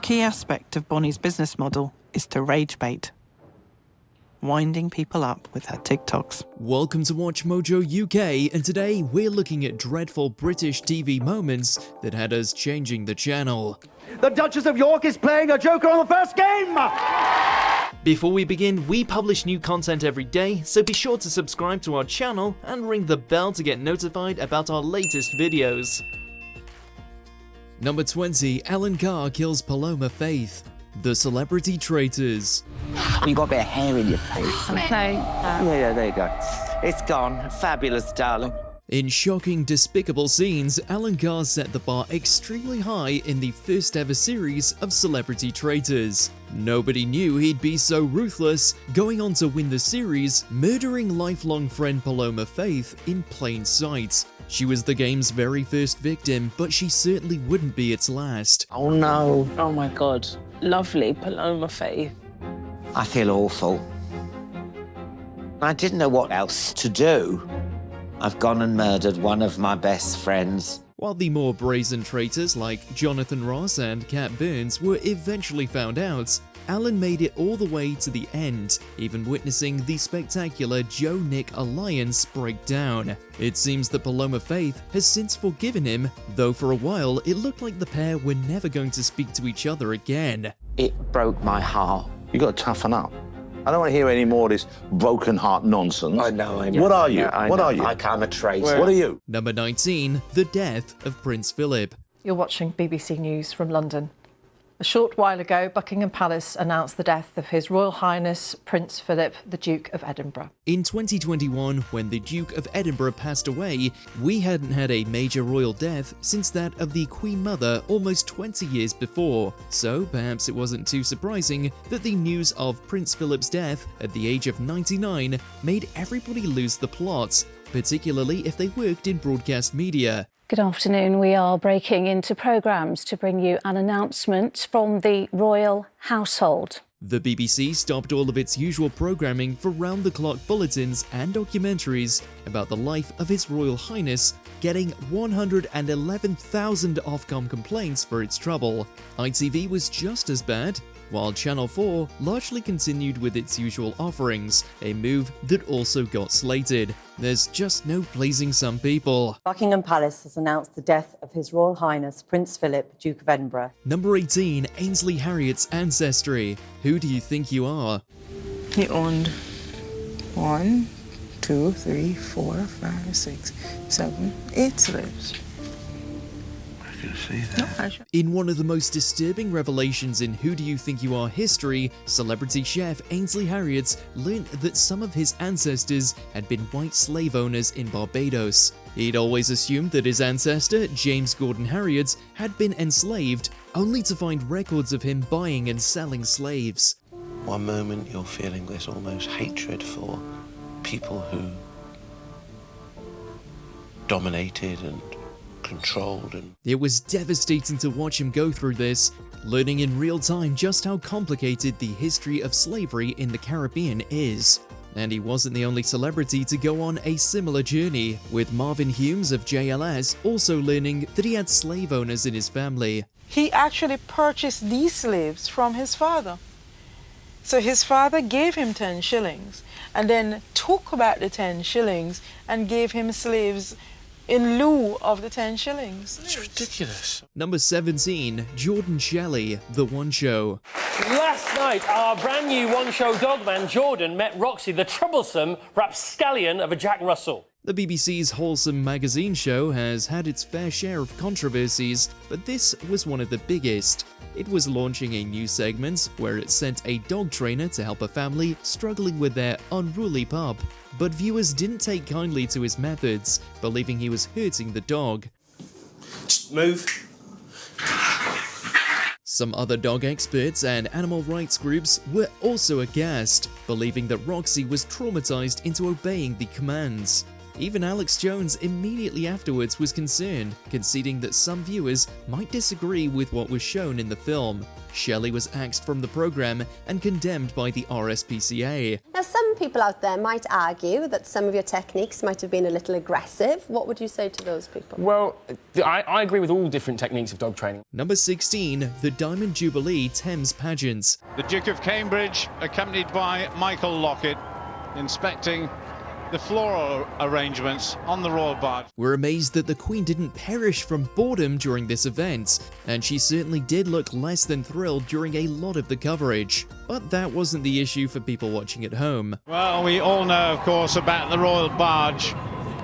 key aspect of Bonnie's business model is to rage bait, winding people up with her TikToks. Welcome to WatchMojoUK, and today we're looking at dreadful British TV moments that had us changing the channel. The Duchess of York is playing a joker on the first game! Before we begin, we publish new content every day, so be sure to subscribe to our channel and ring the bell to get notified about our latest videos. Number 20. Alan Carr kills Paloma Faith. The Celebrity Traitors. You got a bit of hair in your face. Okay. Yeah, there you go. It's gone. Fabulous, darling. In shocking, despicable scenes, Alan Carr set the bar extremely high in the first ever series of Celebrity Traitors. Nobody knew he'd be so ruthless, going on to win the series, murdering lifelong friend Paloma Faith in plain sight. She was the game's very first victim, but she certainly wouldn't be its last. Oh, no. Oh, my God. Lovely Paloma Faith. I feel awful. I didn't know what else to do. I've gone and murdered one of my best friends. While the more brazen traitors like Jonathan Ross and Cat Burns were eventually found out, Alan made it all the way to the end, even witnessing the spectacular Joe-Nick alliance break down. It seems that Paloma Faith has since forgiven him, though for a while it looked like the pair were never going to speak to each other again. It broke my heart. You got to toughen up. I don't want to hear any more of this broken heart nonsense. I know. What are you? Yeah, what are you? I'm a traitor. What are you? Number 19. The death of Prince Philip. You're watching BBC News from London. A short while ago, Buckingham Palace announced the death of His Royal Highness Prince Philip, the Duke of Edinburgh. In 2021, when the Duke of Edinburgh passed away, we hadn't had a major royal death since that of the Queen Mother almost 20 years before, so perhaps it wasn't too surprising that the news of Prince Philip's death at the age of 99 made everybody lose the plot, particularly if they worked in broadcast media. Good afternoon. We are breaking into programmes to bring you an announcement from the royal household. The BBC stopped all of its usual programming for round-the-clock bulletins and documentaries about the life of His Royal Highness, getting 111,000 Ofcom complaints for its trouble. ITV was just as bad, while Channel 4 largely continued with its usual offerings, a move that also got slated. There's just no pleasing some people. Buckingham Palace has announced the death of His Royal Highness Prince Philip, Duke of Edinburgh. Number 18. Ainsley Harriet's ancestry. Who do you think you are? He owned 1, 2, 3, 4, 5, 6, 7, 8 slaves. See that. In one of the most disturbing revelations in Who Do You Think You Are history, celebrity chef Ainsley Harriet learned that some of his ancestors had been white slave owners in Barbados. He'd always assumed that his ancestor, James Gordon Harriet, had been enslaved, only to find records of him buying and selling slaves. One moment you're feeling this almost hatred for people who dominated and controlled. And it was devastating to watch him go through this, learning in real time just how complicated the history of slavery in the Caribbean is. And he wasn't the only celebrity to go on a similar journey, with Marvin Humes of JLS also learning that he had slave owners in his family. He actually purchased these slaves from his father. So his father gave him 10 shillings and then took back the 10 shillings and gave him slaves in lieu of the 10 shillings. it's ridiculous. Number 17. Jordan Shelley, The One Show. Last night, our brand new one-show dogman Jordan met Roxy, the troublesome rapscallion of a Jack Russell. The BBC's wholesome magazine show has had its fair share of controversies, but this was one of the biggest. It was launching a new segment where it sent a dog trainer to help a family struggling with their unruly pup. But viewers didn't take kindly to his methods, believing he was hurting the dog. Just move. Some other dog experts and animal rights groups were also aghast, believing that Roxy was traumatized into obeying the commands. Even Alex Jones immediately afterwards was concerned, conceding that some viewers might disagree with what was shown in the film. Shelley was axed from the program and condemned by the RSPCA. Now, some people out there might argue that some of your techniques might have been a little aggressive. What would you say to those people? Well, I agree with all different techniques of dog training. Number 16, the Diamond Jubilee Thames Pageant. The Duke of Cambridge, accompanied by Michael Lockett, inspecting the floral arrangements on the royal barge. We're amazed that the Queen didn't perish from boredom during this event, and she certainly did look less than thrilled during a lot of the coverage. But that wasn't the issue for people watching at home. Well, we all know, of course, about the royal barge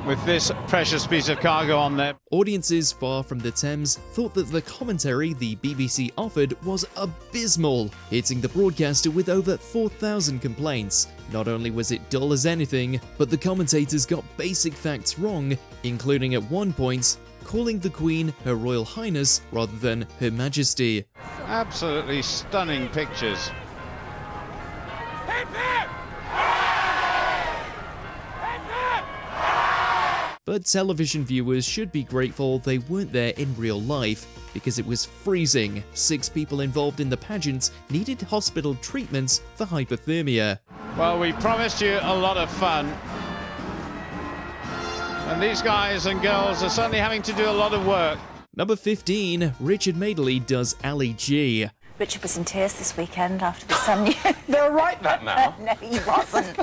with this precious piece of cargo on there. Audiences far from the Thames thought that the commentary the BBC offered was abysmal, hitting the broadcaster with over 4,000 complaints. Not only was it dull as anything, but the commentators got basic facts wrong, including at one point calling the Queen Her Royal Highness rather than Her Majesty. Absolutely stunning pictures. But television viewers should be grateful they weren't there in real life, because it was freezing. 6 people involved in the pageant needed hospital treatments for hypothermia. Well, we promised you a lot of fun. And these guys and girls are suddenly having to do a lot of work. Number 15, Richard Madeley does Ali G. Richard was in tears this weekend after the Sun News. They're right that now. No, he wasn't.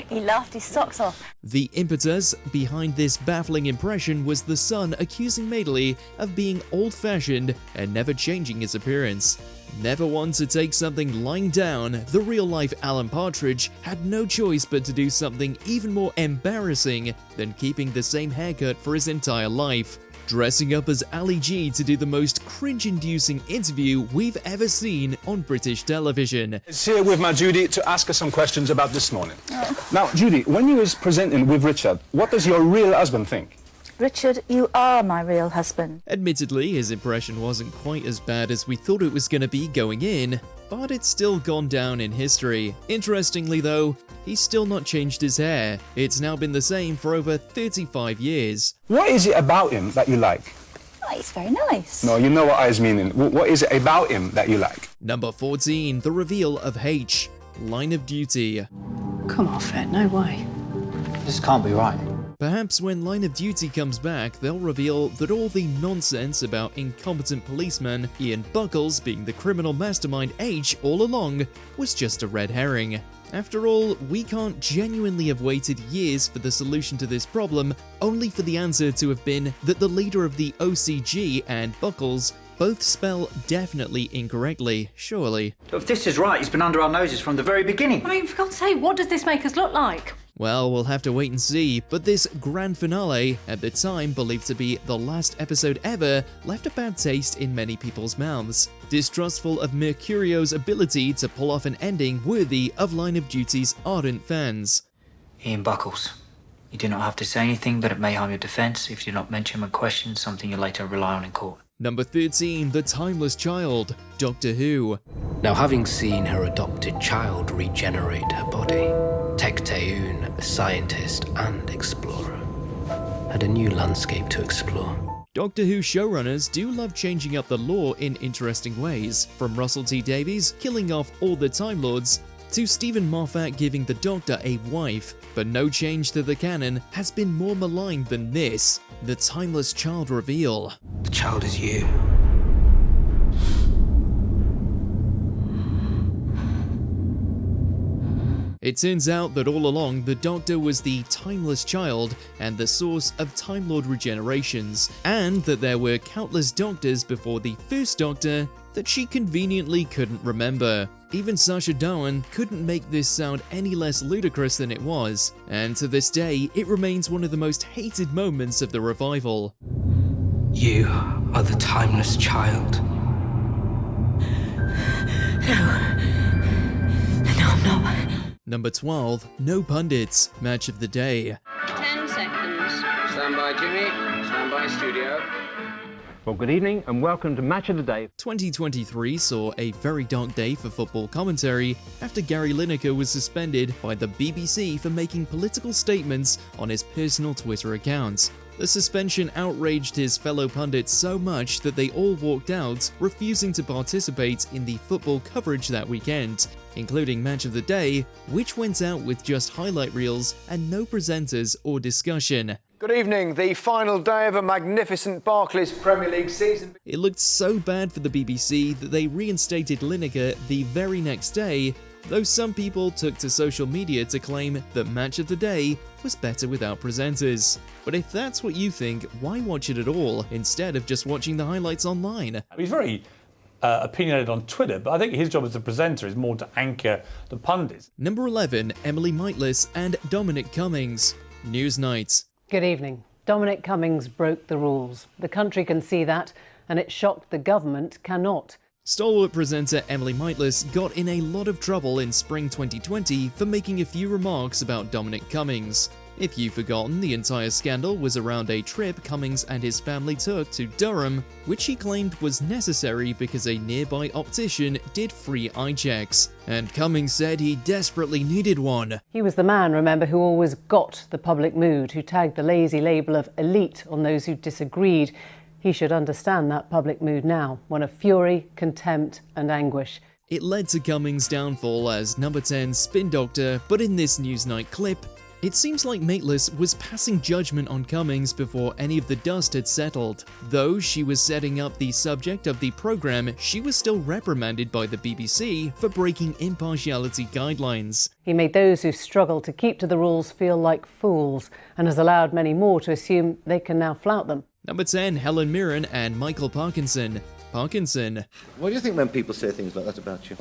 He laughed his socks off. The impetus behind this baffling impression was the Sun accusing Madeley of being old-fashioned and never changing his appearance. Never one to take something lying down, the real-life Alan Partridge had no choice but to do something even more embarrassing than keeping the same haircut for his entire life. Dressing up as Ali G to do the most cringe-inducing interview we've ever seen on British television. It's here with my Judy to ask her some questions about this morning. Oh. Now, Judy, when you was presenting with Richard, what does your real husband think? Richard, you are my real husband. Admittedly, his impression wasn't quite as bad as we thought it was going to be going in, but it's still gone down in history. Interestingly though, he's still not changed his hair. It's now been the same for over 35 years. What is it about him that you like? Oh, he's very nice. No, you know what I was meaning. What is it about him that you like? Number 14, the reveal of H, Line of Duty. Come off it, no way. This can't be right. Perhaps when Line of Duty comes back, they'll reveal that all the nonsense about incompetent policeman Ian Buckles being the criminal mastermind H all along was just a red herring. After all, we can't genuinely have waited years for the solution to this problem, only for the answer to have been that the leader of the OCG and Buckles both spell definitely incorrectly, surely. If this is right, he's been under our noses from the very beginning. I mean, for God's sake, what does this make us look like? Well, we'll have to wait and see, but this grand finale, at the time believed to be the last episode ever, left a bad taste in many people's mouths. Distrustful of Mercurio's ability to pull off an ending worthy of Line of Duty's ardent fans. Ian Buckles, you do not have to say anything, but it may harm your defence if you do not mention and question something you later rely on in court. Number 13, the Timeless Child, Doctor Who. Now, having seen her adopted child regenerate her body, Tecteun, a scientist and explorer, had a new landscape to explore. Doctor Who showrunners do love changing up the lore in interesting ways, from Russell T Davies killing off all the Time Lords to Stephen Moffat giving the Doctor a wife, but no change to the canon has been more maligned than this, the Timeless Child reveal. The child is you. It turns out that all along, the Doctor was the Timeless Child and the source of Time Lord regenerations, and that there were countless Doctors before the first Doctor that she conveniently couldn't remember. Even Sacha Dhawan couldn't make this sound any less ludicrous than it was, and to this day, it remains one of the most hated moments of the revival. You are the Timeless Child. No, I'm not. Number 12, No Pundits, Match of the Day. 10 seconds. Stand by, Jimmy. Stand by, studio. Well, good evening and welcome to Match of the Day. 2023 saw a very dark day for football commentary after Gary Lineker was suspended by the BBC for making political statements on his personal Twitter account. The suspension outraged his fellow pundits so much that they all walked out, refusing to participate in the football coverage that weekend, including Match of the Day, which went out with just highlight reels and no presenters or discussion. Good evening. The final day of a magnificent Barclays Premier League season. It looked so bad for the BBC that they reinstated Lineker the very next day, though some people took to social media to claim that Match of the Day was better without presenters. But if that's what you think, why watch it at all, instead of just watching the highlights online? He's very opinionated on Twitter, but I think his job as a presenter is more to anchor the pundits. Number 11, Emily Maitlis and Dominic Cummings. Newsnight. Good evening. Dominic Cummings broke the rules. The country can see that, and it shocked the government cannot. Stalwart presenter Emily Maitlis got in a lot of trouble in spring 2020 for making a few remarks about Dominic Cummings. If you've forgotten, the entire scandal was around a trip Cummings and his family took to Durham, which he claimed was necessary because a nearby optician did free eye checks, and Cummings said he desperately needed one. He was the man, remember, who always got the public mood, who tagged the lazy label of elite on those who disagreed. He should understand that public mood now, one of fury, contempt and anguish. It led to Cummings' downfall as number 10 spin doctor, but in this Newsnight clip, it seems like Maitlis was passing judgment on Cummings before any of the dust had settled. Though she was setting up the subject of the programme, she was still reprimanded by the BBC for breaking impartiality guidelines. He made those who struggle to keep to the rules feel like fools, and has allowed many more to assume they can now flout them. Number 10, Helen Mirren and Michael Parkinson. Parkinson. What do you think when people say things like that about you?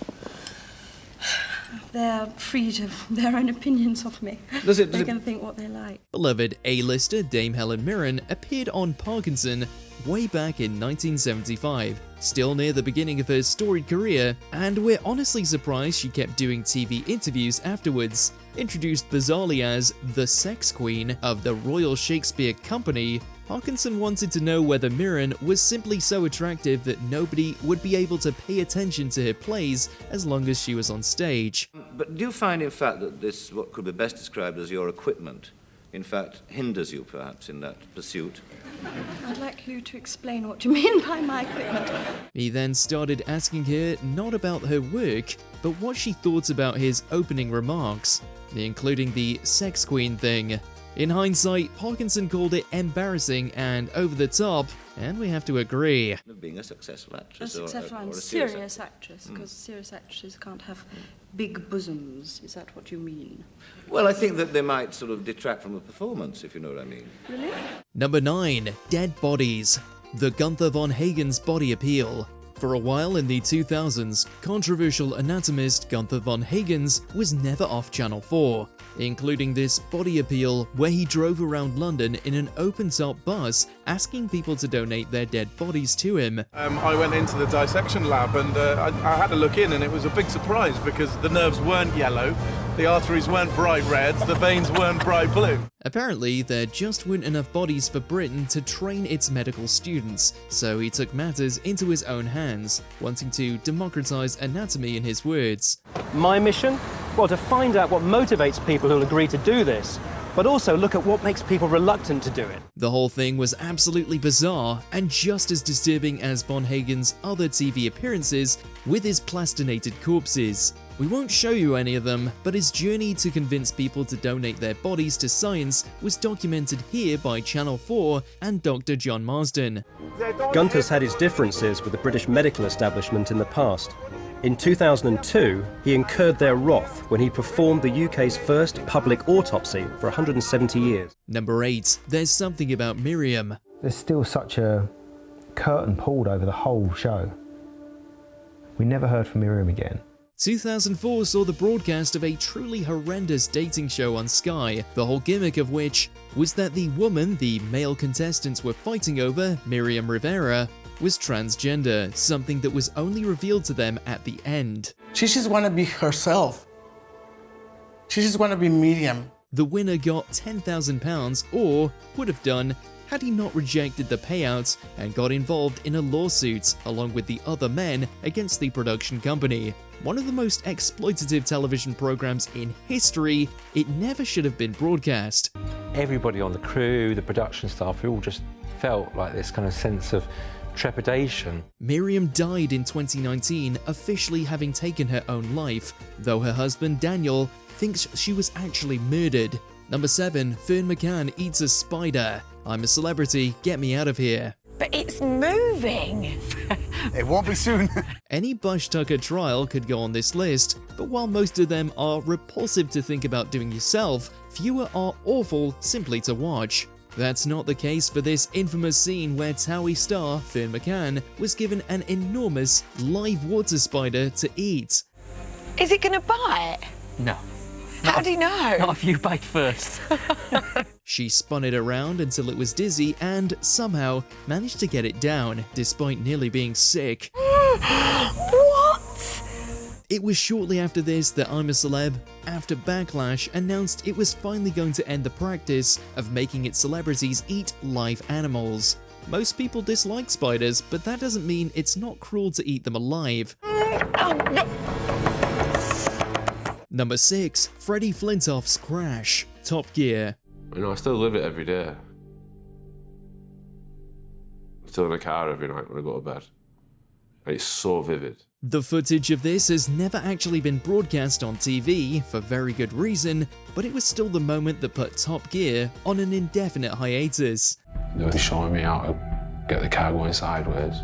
They're free to have their own opinions of me. They can think what they like. Beloved A-lister Dame Helen Mirren appeared on Parkinson way back in 1975, still near the beginning of her storied career, and we're honestly surprised she kept doing TV interviews afterwards. Introduced bizarrely as the sex queen of the Royal Shakespeare Company, Parkinson wanted to know whether Mirren was simply so attractive that nobody would be able to pay attention to her plays as long as she was on stage. But do you find, in fact, that this, what could be best described as your equipment, in fact, hinders you, perhaps, in that pursuit? I'd like you to explain what you mean by my equipment. He then started asking her not about her work, but what she thought about his opening remarks, including the sex queen thing. In hindsight, Parkinson called it embarrassing and over the top, and we have to agree. Being a successful actress or a serious actress, because serious actresses can't have big bosoms. Is that what you mean? Well, I think that they might sort of detract from the performance, if you know what I mean. Really? Number 9, Dead Bodies. The Gunther von Hagens body appeal. For a while in the 2000s, controversial anatomist Gunther von Hagens was never off Channel 4, including this body appeal where he drove around London in an open-top bus asking people to donate their dead bodies to him. I went into the dissection lab and I had a look in, and it was a big surprise because the nerves weren't yellow, the arteries weren't bright reds, the veins weren't bright blue. Apparently, there just weren't enough bodies for Britain to train its medical students, so he took matters into his own hands, wanting to democratise anatomy in his words. My mission? Well, to find out what motivates people who'll agree to do this, but also look at what makes people reluctant to do it. The whole thing was absolutely bizarre and just as disturbing as von Hagens' other TV appearances with his plastinated corpses. We won't show you any of them, but his journey to convince people to donate their bodies to science was documented here by Channel 4 and Dr. John Marsden. Gunther's had his differences with the British medical establishment in the past. In 2002, he incurred their wrath when he performed the UK's first public autopsy for 170 years. Number 8, There's Something About Miriam. There's still such a curtain pulled over the whole show. We never heard from Miriam again. 2004 saw the broadcast of a truly horrendous dating show on Sky, the whole gimmick of which was that the woman the male contestants were fighting over, Miriam Rivera, was transgender, something that was only revealed to them at the end. She just want to be herself. She just want to be Miriam. The winner got £10,000, or would have done, had he not rejected the payouts and got involved in a lawsuit along with the other men against the production company. One of the most exploitative television programs in history, it never should have been broadcast. Everybody on the crew, the production staff, we all just felt like this kind of sense of trepidation. Miriam died in 2019, officially having taken her own life, though her husband Daniel thinks she was actually murdered. Number 7, Fern McCann eats a spider. I'm a celebrity, get me out of here. But it's moving. It won't be soon. Any Bush Tucker trial could go on this list, but while most of them are repulsive to think about doing yourself, fewer are awful simply to watch. That's not the case for this infamous scene where Towie star Fern McCann was given an enormous live water spider to eat. Is it going to bite? No. How do you know? Not if you bite first. She spun it around until it was dizzy and somehow managed to get it down, despite nearly being sick. What? It was shortly after this that I'm a Celeb, after Backlash, announced it was finally going to end the practice of making its celebrities eat live animals. Most people dislike spiders, but that doesn't mean it's not cruel to eat them alive. Number 6, Freddie Flintoff's Crash, Top Gear. You know, I still live it every day. I'm still in the car every night when I go to bed. And it's so vivid. The footage of this has never actually been broadcast on TV, for very good reason, but it was still the moment that put Top Gear on an indefinite hiatus. They were showing me how to get the car going sideways.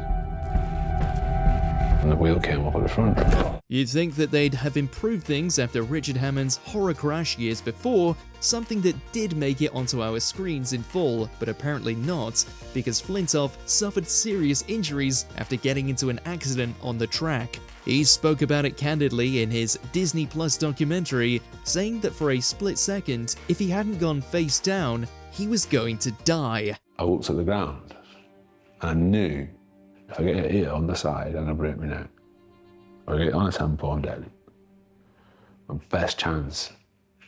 And the wheel came up at the front. You'd think that they'd have improved things after Richard Hammond's horror crash years before, something that did make it onto our screens in full, but apparently not, because Flintoff suffered serious injuries after getting into an accident on the track. He spoke about it candidly in his Disney Plus documentary, saying that for a split second, if he hadn't gone face down, he was going to die. I looked at the ground and I knew if I get hit on the side and I break my neck, or I get on a tempo, I'm dead. My best chance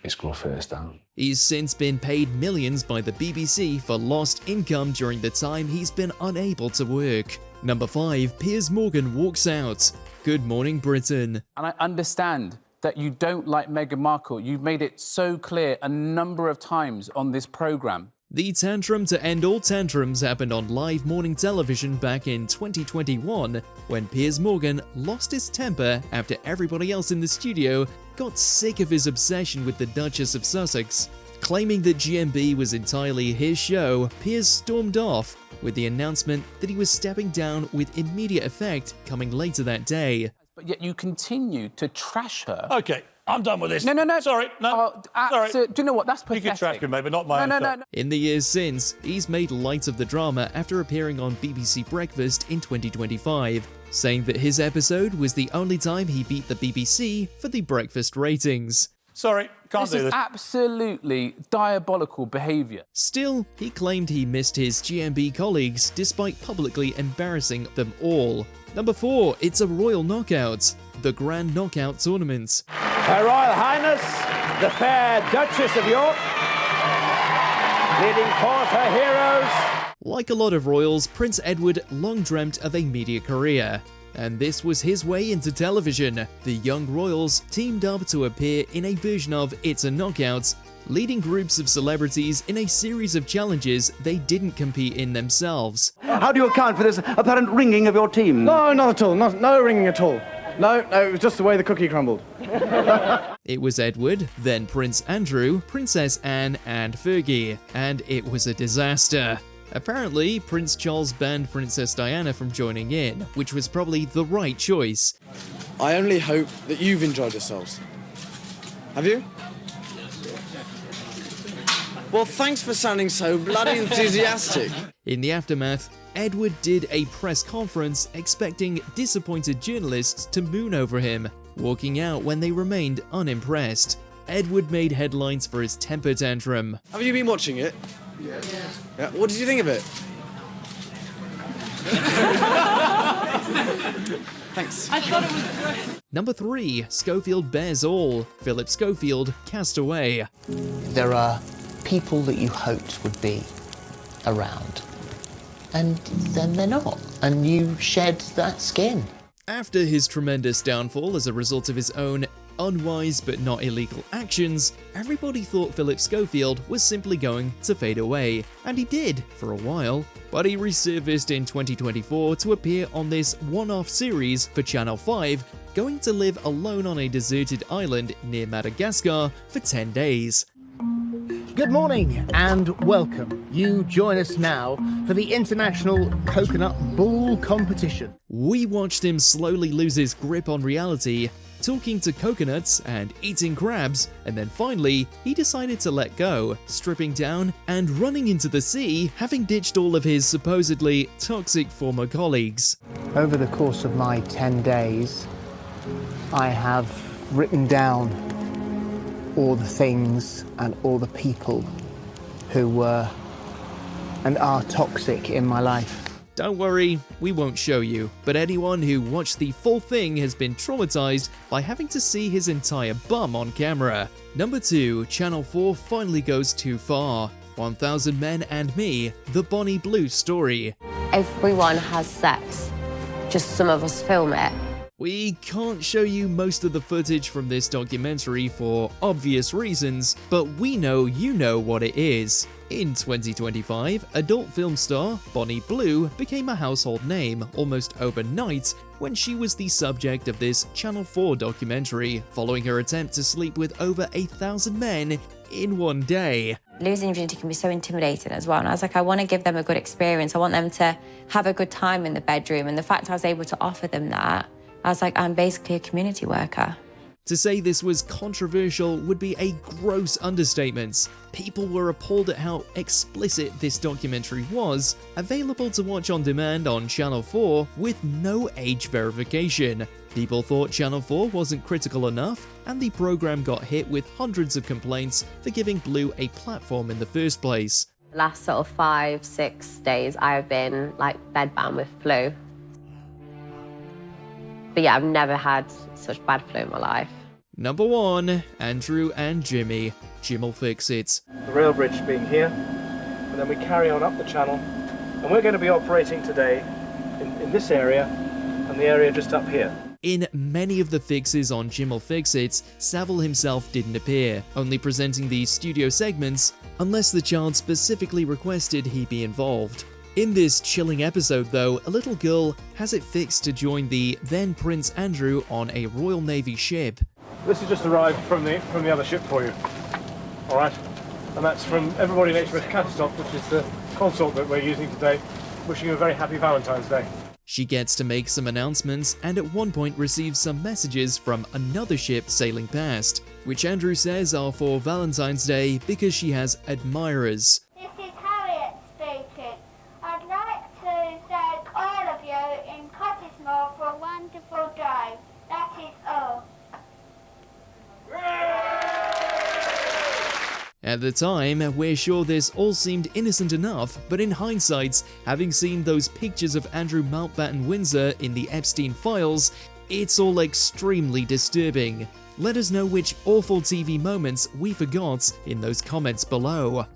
is to go face down. He's since been paid millions by the BBC for lost income during the time he's been unable to work. Number 5, Piers Morgan walks out. Good morning, Britain. And I understand that you don't like Meghan Markle. You've made it so clear a number of times on this programme. The tantrum to end all tantrums happened on live morning television back in 2021 when Piers Morgan lost his temper after everybody else in the studio got sick of his obsession with the Duchess of Sussex. Claiming that GMB was entirely his show, Piers stormed off with the announcement that he was stepping down with immediate effect coming later that day. But yet you continue to trash her. OK, I'm done with this. No. Sorry, no. Sorry. Do you know what? That's pathetic. You can trash me, mate, but not my own show. In the years since, he's made light of the drama after appearing on BBC Breakfast in 2025, saying that his episode was the only time he beat the BBC for the breakfast ratings. Sorry, can't do this. This is absolutely diabolical behaviour. Still, he claimed he missed his GMB colleagues despite publicly embarrassing them all. Number 4, it's a royal knockout, the Grand Knockout Tournament. Her Royal Highness, the fair Duchess of York, leading forth her heroes. Like a lot of royals, Prince Edward long dreamt of a media career, and this was his way into television. The young royals teamed up to appear in a version of It's a Knockout, leading groups of celebrities in a series of challenges they didn't compete in themselves. How do you account for this apparent ringing of your team? No, not at all. No ringing at all. No, it was just the way the cookie crumbled. It was Edward, then Prince Andrew, Princess Anne, and Fergie, and it was a disaster. Apparently, Prince Charles banned Princess Diana from joining in, which was probably the right choice. I only hope that you've enjoyed yourselves. Have you? Well, thanks for sounding so bloody enthusiastic. In the aftermath, Edward did a press conference expecting disappointed journalists to moon over him, walking out when they remained unimpressed. Edward made headlines for his temper tantrum. Have you been watching it? Yeah. What did you think of it? Thanks. I thought it was great. Number 3, Schofield bears all. Phillip Schofield, Castaway. There are people that you hoped would be around. And then they're not. And you shed that skin. After his tremendous downfall as a result of his own unwise but not illegal actions, everybody thought Phillip Schofield was simply going to fade away, and he did for a while, but he resurfaced in 2024 to appear on this one-off series for Channel 5, going to live alone on a deserted island near Madagascar for 10 days. Good morning and welcome. You join us now for the International Coconut Ball Competition. We watched him slowly lose his grip on reality, talking to coconuts and eating crabs, and then finally, he decided to let go, stripping down and running into the sea, having ditched all of his supposedly toxic former colleagues. Over the course of my 10 days, I have written down all the things and all the people who were and are toxic in my life. Don't worry, we won't show you, but anyone who watched the full thing has been traumatized by having to see his entire bum on camera. Number 2, Channel 4 finally goes too far. 1000 Men and Me, the Bonnie Blue story. Everyone has sex, just some of us film it. We can't show you most of the footage from this documentary for obvious reasons, but we know you know what it is. In 2025, adult film star Bonnie Blue became a household name almost overnight when she was the subject of this Channel 4 documentary, following her attempt to sleep with over 1,000 men in one day. Losing your virginity can be so intimidating as well, and I was like, I want to give them a good experience. I want them to have a good time in the bedroom, and the fact I was able to offer them that, I was like, I'm basically a community worker. To say this was controversial would be a gross understatement. People were appalled at how explicit this documentary was, available to watch on demand on Channel 4 with no age verification. People thought Channel 4 wasn't critical enough, and the program got hit with hundreds of complaints for giving Blue a platform in the first place. The last sort of 5-6 days, I've been like bedbound with flu. But yeah, I've never had such bad flu in my life. Number 1, Andrew and Jimmy. Jim'll fix it. The rail bridge being here, and then we carry on up the channel, and we're going to be operating today in this area and the area just up here. In many of the fixes on Jim'll Fix It, Savile himself didn't appear, only presenting the studio segments, unless the child specifically requested he be involved. In this chilling episode though, a little girl has it fixed to join the then Prince Andrew on a Royal Navy ship. This has just arrived from the other ship for you. All right, and that's from everybody in HMS Catastrophe, which is the consort that we're using today. Wishing you a very happy Valentine's Day. She gets to make some announcements and at one point receives some messages from another ship sailing past, which Andrew says are for Valentine's Day because she has admirers. This is Harriet speaking. I'd like to thank all of you in Cottesmore for a wonderful day. That is all. At the time, we're sure this all seemed innocent enough, but in hindsight, having seen those pictures of Andrew Mountbatten Windsor in the Epstein files, it's all extremely disturbing. Let us know which awful TV moments we forgot in those comments below.